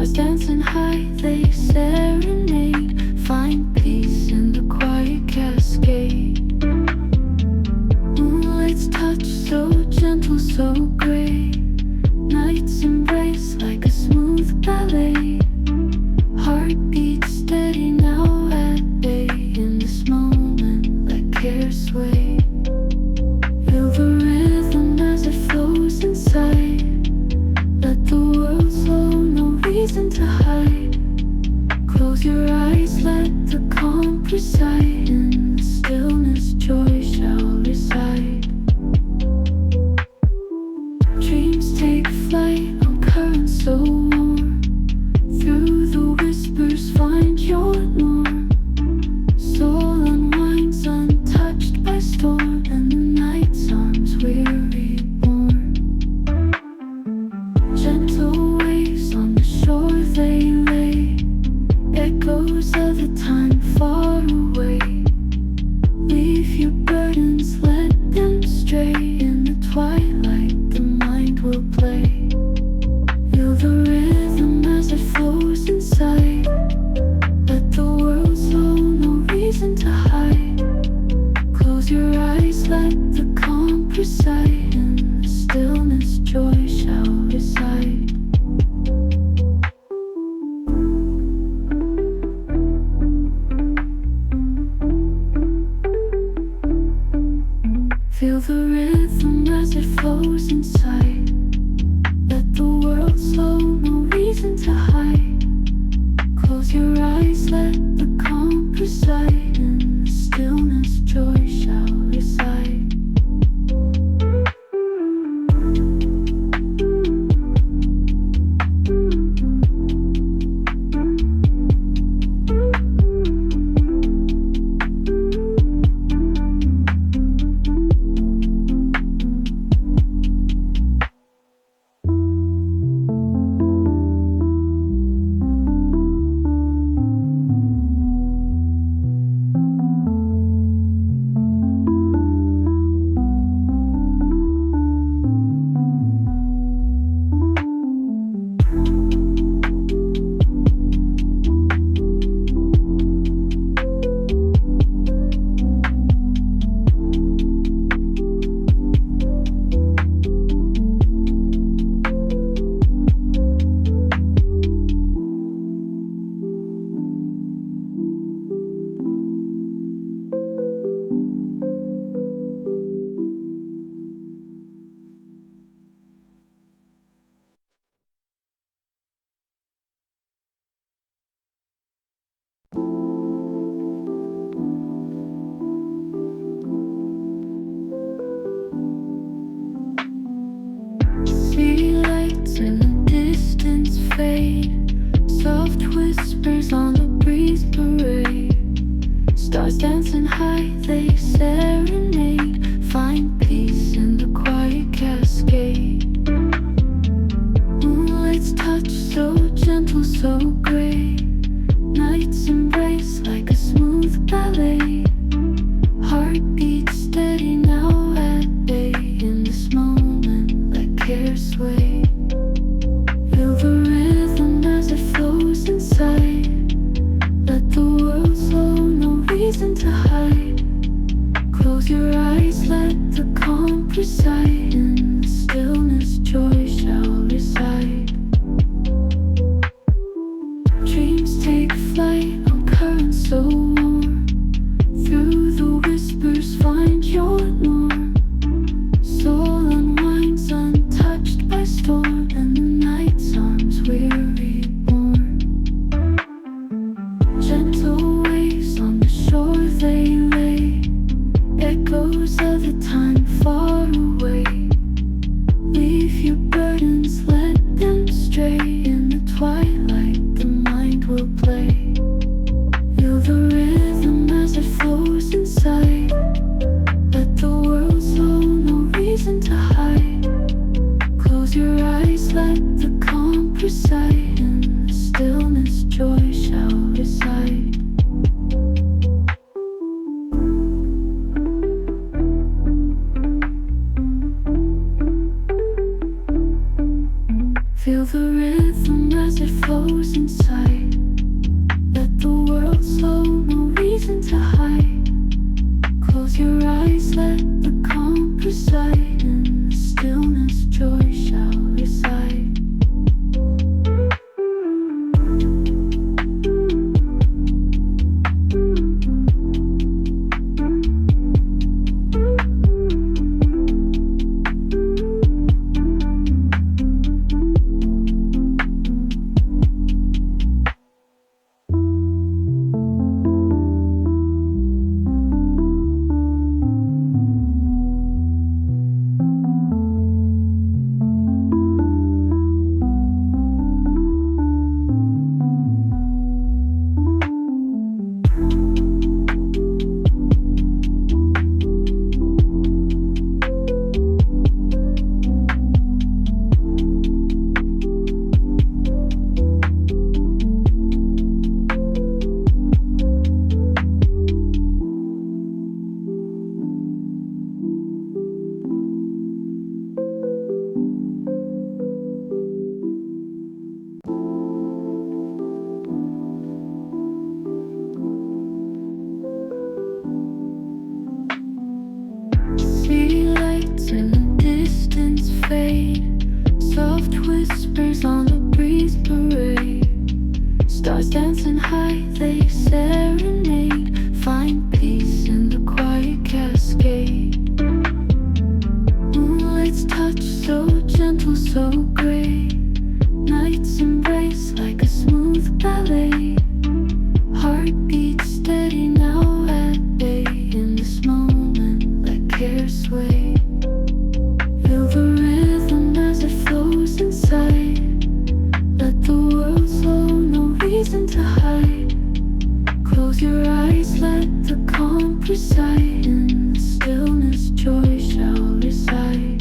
Stars dancing high, they serenade. Find peace in the quiet cascade. Moonlight's touch so gentle, so gray. Nights embrace like a smooth ballet. Heartbeat steady now at bay. In this moment, let care sway. Feel the rhythm as it flows inside. Let the world slow, no reason to hide. Close your eyes, let the calm preside. In the stillness, joy shall reside. Dreams take flight on currents so warm. Through the whispers, find your norm. Soul unwinds untouched by storm, and the night's arms we're reborn. Gentle waves on the shore they lay, echoes of the time far away. Leave your burdens, let them stray. In the twilight, the mind will play. Feel the rhythm as it flows inside. Let the world slow, no reason to hide. Close your eyes, let the calm preside. In the stillness, joy shall reside. Feel the rhythm as it flows inside. Let the world slow, no reason to hide. Close your eyes, let the calm preside. In the stillness, joy shall reside. See lights in the distance fade. Soft whispers on the breeze parade. Stars dancing high, they serenade. Find peace in the quiet cascade. Moonlight's touch so gentle, so gray. Nights embrace like a smooth ballet. Heartbeat steady now at bay. In this moment, let care sway. Feel the rhythm as it flows inside. Let the world slow, no reason to hide. Close your eyes, let the calm preside. In the stillness, joy shall reside. Dreams take flight on currents so warm. Feel the rhythm as it flows inside. Let the world slow, no reason to hide. Close your eyes, let the calm preside. In the stillness, joy shall reside. See lights in the distance fade. Soft whispers on the breeze parade. Stars dancing high, they serenade. Find peace in the quiet cascade. Moonlight's touch so gentle, so gray. Nights embrace like a smooth ballet. Heartbeat steady now at bay. In this moment, let care sway. Feel the rhythm as it flows inside. Let the world slow, no reason to hide. Close your eyes, let the calm preside. In the stillness, joy shall reside.